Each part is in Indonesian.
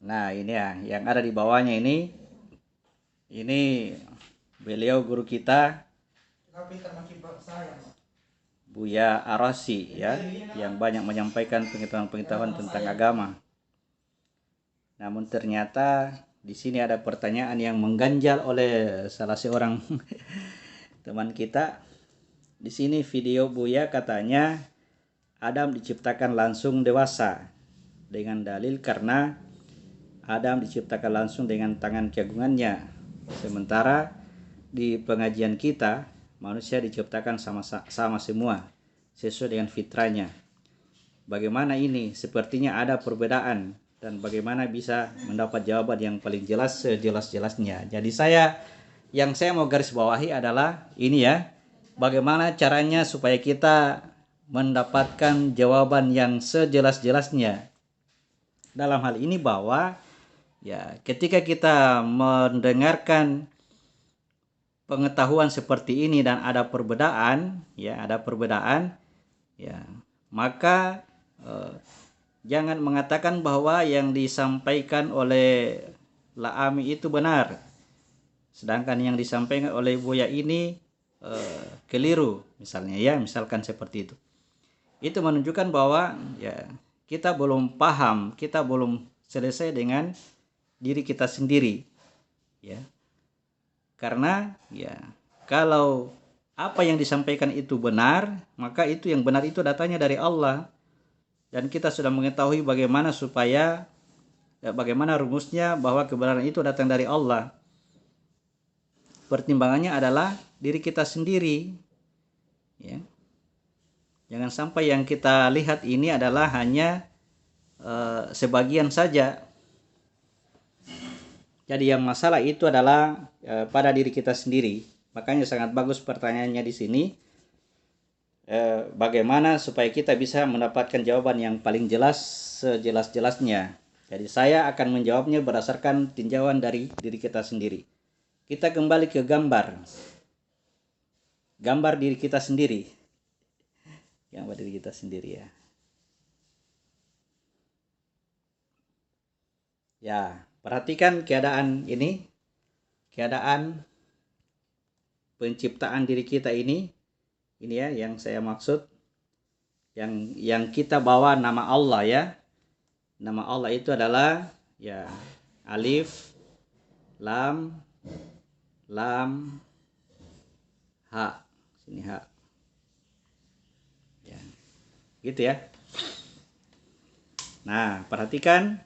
Nah, ini ya, yang ada di bawahnya ini beliau guru kita Buya Arasi ya, yang banyak menyampaikan pengetahuan-pengetahuan tentang agama. Namun ternyata di sini ada pertanyaan yang mengganjal oleh salah seorang teman kita. Di sini video Buya katanya Adam diciptakan langsung dewasa dengan dalil karena Adam diciptakan langsung dengan tangan keagungannya. Sementara di pengajian kita manusia diciptakan sama semua sesuai dengan fitrahnya. Bagaimana ini? Sepertinya ada perbedaan dan bagaimana bisa mendapat jawaban yang paling jelas sejelas-jelasnya. Jadi yang saya mau garis bawahi adalah ini ya. Bagaimana caranya supaya kita mendapatkan jawaban yang sejelas-jelasnya. Dalam hal ini bahwa ya ketika kita mendengarkan pengetahuan seperti ini dan ada perbedaan, ya, maka jangan mengatakan bahwa yang disampaikan oleh Laami itu benar, sedangkan yang disampaikan oleh Buya ini keliru, misalkan seperti itu. Itu menunjukkan bahwa ya kita belum paham, kita belum selesai dengan diri kita sendiri, ya. Karena ya kalau apa yang disampaikan itu benar, maka itu yang benar itu datanya dari Allah. Dan kita sudah mengetahui bagaimana bagaimana rumusnya bahwa kebenaran itu datang dari Allah. Pertimbangannya adalah diri kita sendiri. Ya. Jangan sampai yang kita lihat ini adalah hanya sebagian saja. Jadi yang masalah itu adalah pada diri kita sendiri. Makanya sangat bagus pertanyaannya di sini. Bagaimana supaya kita bisa mendapatkan jawaban yang paling jelas sejelas-jelasnya. Jadi saya akan menjawabnya berdasarkan tinjauan dari diri kita sendiri. Kita kembali ke gambar diri kita sendiri. Gambar diri kita sendiri ya. Ya, perhatikan keadaan ini. Keadaan penciptaan diri kita ini ya yang saya maksud, yang kita bawa nama Allah ya. Nama Allah itu adalah ya alif lam ha, sini ha ya, gitu ya. Nah, perhatikan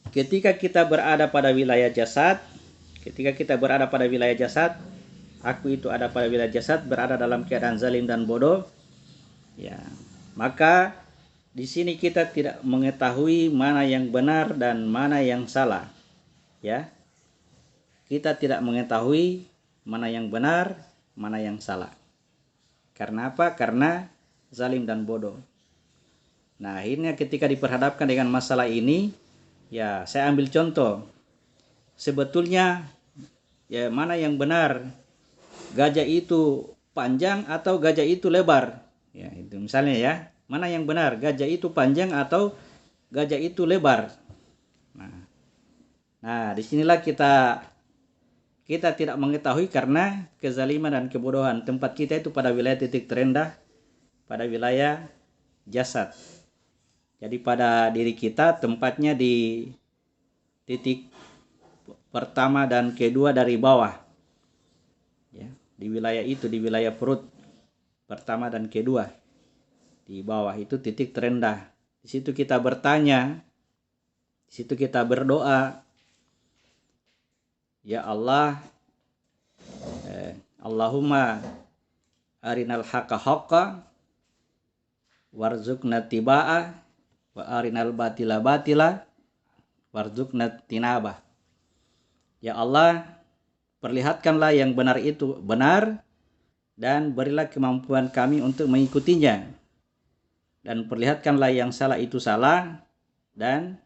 ketika kita berada pada wilayah jasad, aku itu ada pada wilayah jasad, berada dalam keadaan zalim dan bodoh, ya, maka di sini kita tidak mengetahui mana yang benar dan mana yang salah, ya. Kita tidak mengetahui mana yang benar, mana yang salah. Karena apa? Karena zalim dan bodoh. Nah, akhirnya ketika diperhadapkan dengan masalah ini, ya saya ambil contoh. Sebetulnya ya mana yang benar? Gajah itu panjang atau gajah itu lebar? Ya, itu misalnya ya. Mana yang benar? Gajah itu panjang atau gajah itu lebar? Nah, disinilah kita tidak mengetahui karena kezaliman dan kebodohan. Tempat kita itu pada wilayah titik terendah, pada wilayah jasad. Jadi pada diri kita tempatnya di titik pertama dan kedua dari bawah. Ya, di wilayah itu, di wilayah perut pertama dan kedua. Di bawah itu titik terendah. Di situ kita bertanya, di situ kita berdoa, ya Allah, Allahumma arinal haqqa haqqa warzuqna tibaa wa arinal batila batila warzuqna tinabah. Ya Allah, perlihatkanlah yang benar itu benar dan berilah kemampuan kami untuk mengikutinya. Dan perlihatkanlah yang salah itu salah dan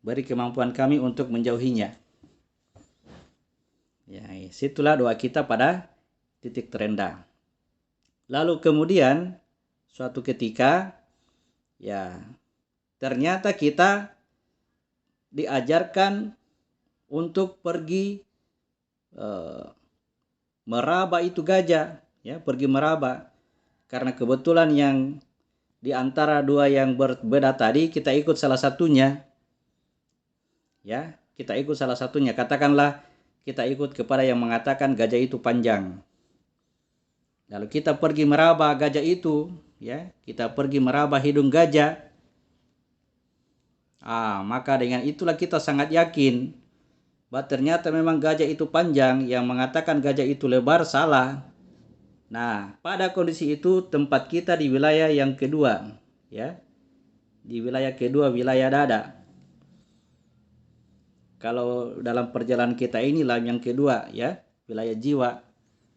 beri kemampuan kami untuk menjauhinya. Ya, situlah doa kita pada titik terendah. Lalu kemudian suatu ketika ya ternyata kita diajarkan untuk pergi meraba itu gajah, ya, pergi meraba. Karena kebetulan yang di antara dua yang berbeda tadi kita ikut salah satunya, ya, kita ikut salah satunya. Katakanlah kita ikut kepada yang mengatakan gajah itu panjang. Lalu kita pergi meraba gajah itu, ya, kita pergi meraba hidung gajah. Maka dengan itulah kita sangat yakin bahwa ternyata memang gajah itu panjang. Yang mengatakan gajah itu lebar salah. Nah, pada kondisi itu tempat kita di wilayah yang kedua, ya, di wilayah kedua, wilayah dada. Kalau dalam perjalanan kita ini lam yang kedua, ya, wilayah jiwa,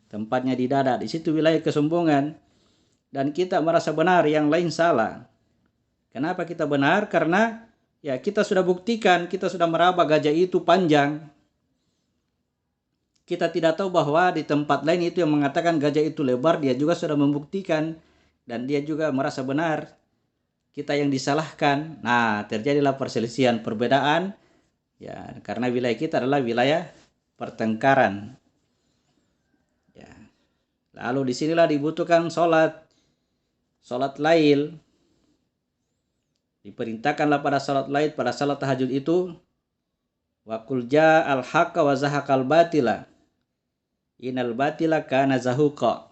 tempatnya di dada. Di situ wilayah kesombongan, dan kita merasa benar, yang lain salah. Kenapa kita benar? Karena ya kita sudah buktikan, kita sudah meraba gajah itu panjang. Kita tidak tahu bahwa di tempat lain itu yang mengatakan gajah itu lebar, dia juga sudah membuktikan dan dia juga merasa benar. Kita yang disalahkan. Nah, terjadilah perselisihan, perbedaan, ya, karena wilayah kita adalah wilayah pertengkaran. Ya. Lalu disinilah dibutuhkan sholat lail. Diperintahkanlah pada sholat lail, pada sholat tahajud itu, wa qul ja'al haqqa wa zahaqal batila innal batila kana zahuqa.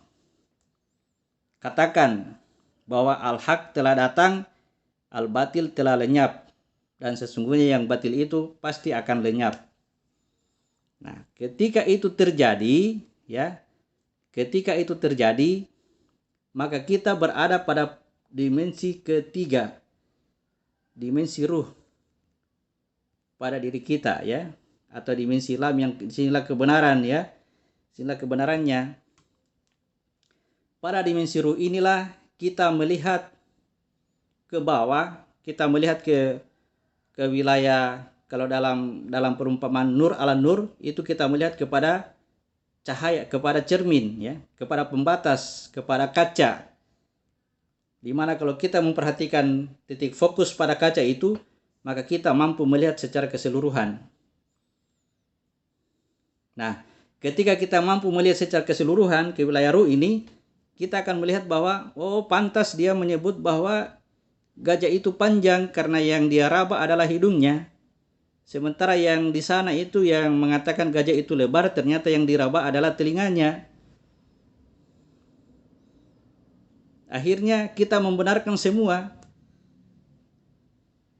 Katakan bahwa al-haq telah datang, al-batil telah lenyap, dan sesungguhnya yang batil itu pasti akan lenyap. Nah, ketika itu terjadi, ya, ketika itu terjadi, maka kita berada pada dimensi ketiga, dimensi ruh pada diri kita, ya, atau dimensi lam, yang disinilah kebenaran, ya, disinilah kebenarannya. Pada dimensi ruh inilah kita melihat ke bawah, kita melihat ke wilayah, kalau dalam perumpamaan nur ala nur, itu kita melihat kepada cahaya, kepada cermin, ya, kepada pembatas, kepada kaca. Dimana kalau kita memperhatikan titik fokus pada kaca itu, maka kita mampu melihat secara keseluruhan. Nah, ketika kita mampu melihat secara keseluruhan ke wilayah ruh ini, kita akan melihat bahwa, pantas dia menyebut bahwa gajah itu panjang karena yang dia raba adalah hidungnya. Sementara yang di sana itu yang mengatakan gajah itu lebar, ternyata yang diraba adalah telinganya. Akhirnya kita membenarkan semua.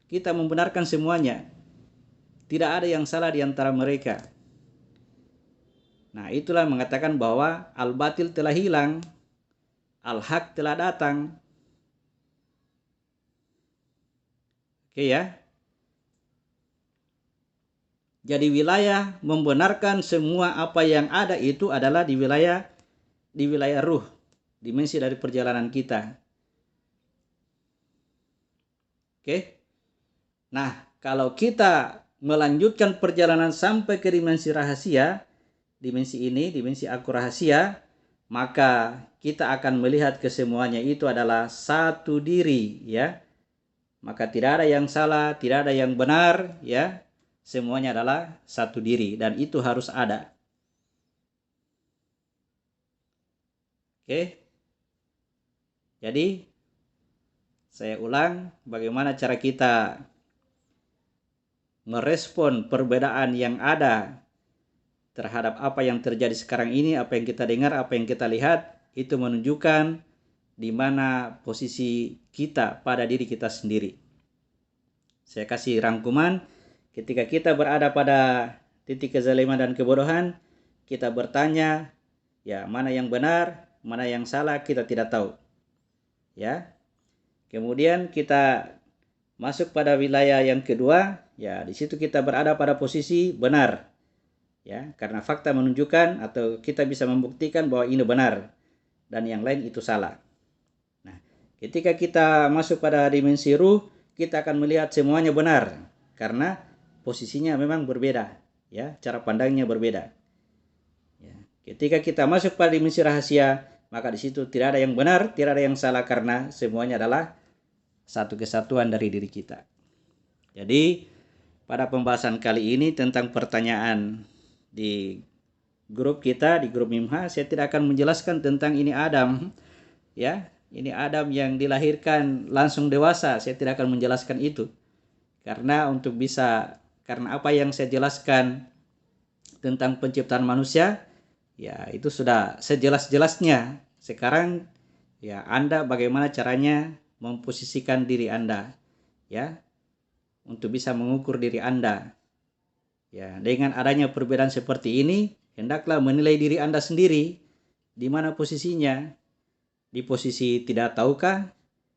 Kita membenarkan semuanya. Tidak ada yang salah di antara mereka. Nah, itulah mengatakan bahwa al-batil telah hilang, al-haq telah datang. Oke, ya. Jadi wilayah membenarkan semua apa yang ada itu adalah di wilayah ruh, dimensi dari perjalanan kita. Oke. Nah, kalau kita melanjutkan perjalanan sampai ke dimensi rahasia, dimensi ini, dimensi aku rahasia, maka kita akan melihat kesemuanya itu adalah satu diri, ya. Maka tidak ada yang salah, tidak ada yang benar, ya. Semuanya adalah satu diri, dan itu harus ada. Oke. Jadi saya ulang, bagaimana cara kita merespon perbedaan yang ada terhadap apa yang terjadi sekarang ini, apa yang kita dengar, apa yang kita lihat, itu menunjukkan di mana posisi kita pada diri kita sendiri. Saya kasih rangkuman, ketika kita berada pada titik kezaliman dan kebodohan, kita bertanya, ya, mana yang benar, mana yang salah, kita tidak tahu. Ya. Kemudian kita masuk pada wilayah yang kedua, ya, di situ kita berada pada posisi benar. Ya, karena fakta menunjukkan atau kita bisa membuktikan bahwa ini benar dan yang lain itu salah. Nah, ketika kita masuk pada dimensi ruh, kita akan melihat semuanya benar karena posisinya memang berbeda, ya, cara pandangnya berbeda. Ya, ketika kita masuk pada dimensi rahasia, maka di situ tidak ada yang benar, tidak ada yang salah karena semuanya adalah satu kesatuan dari diri kita. Jadi pada pembahasan kali ini tentang pertanyaan di grup kita, di grup Mimha. Saya tidak akan menjelaskan tentang ini Adam, ya. Ini Adam yang dilahirkan langsung dewasa. Saya tidak akan menjelaskan itu. Karena apa yang saya jelaskan tentang penciptaan manusia, ya itu sudah sejelas-jelasnya. Sekarang ya Anda bagaimana caranya memposisikan diri Anda, ya, untuk bisa mengukur diri Anda. Ya, dengan adanya perbedaan seperti ini, hendaklah menilai diri Anda sendiri di mana posisinya. Di posisi tidak tahukah,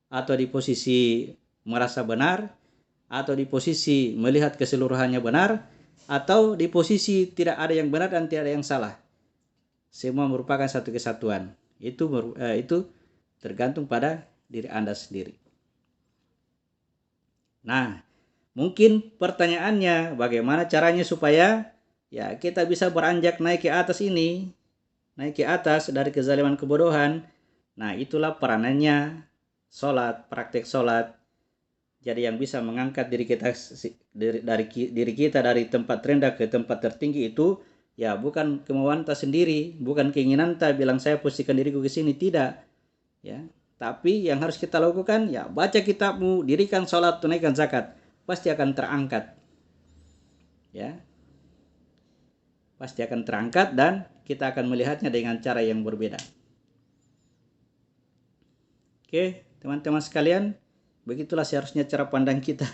atau di posisi merasa benar, atau di posisi melihat keseluruhannya benar, atau di posisi tidak ada yang benar dan tidak ada yang salah. Semua merupakan satu kesatuan. Itu tergantung pada diri Anda sendiri. Nah, mungkin pertanyaannya bagaimana caranya supaya ya kita bisa beranjak naik ke atas ini, naik ke atas dari kezaliman kebodohan. Nah, itulah peranannya sholat, praktek sholat. Jadi yang bisa mengangkat diri kita dari tempat rendah ke tempat tertinggi itu ya bukan kemauan ta sendiri, bukan keinginan ta bilang saya posisikan diriku ke sini, tidak. Ya, tapi yang harus kita lakukan ya baca kitabmu, dirikan sholat, tunaikan zakat, pasti akan terangkat. Ya. Pasti akan terangkat dan kita akan melihatnya dengan cara yang berbeda. Oke, teman-teman sekalian, begitulah seharusnya cara pandang kita.